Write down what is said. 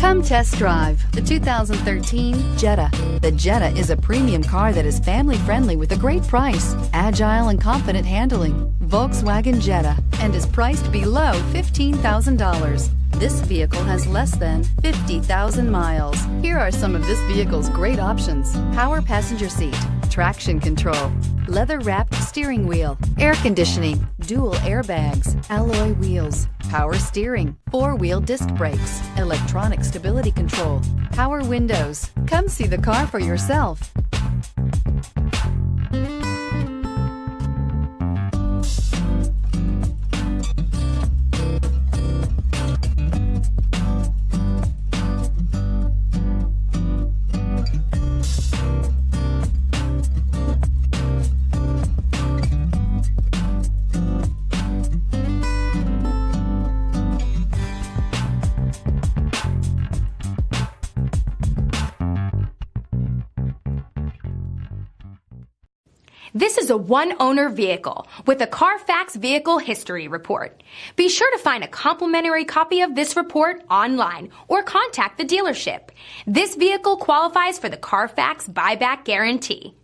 Come test drive the 2013 Jetta. The Jetta is a premium car that is family-friendly with a great price, agile and confident handling. Volkswagen Jetta, and is priced below $15,000. This vehicle has less than 50,000 miles. Here are some of this vehicle's great options: power passenger seat, traction control, leather-wrapped steering wheel, air conditioning, dual airbags, alloy wheels, power steering, four-wheel disc brakes, electronic stability control, power windows. Come see the car for yourself. This is a one-owner vehicle with a Carfax Vehicle History Report. Be sure to find a complimentary copy of this report online or contact the dealership. This vehicle qualifies for the Carfax Buyback Guarantee.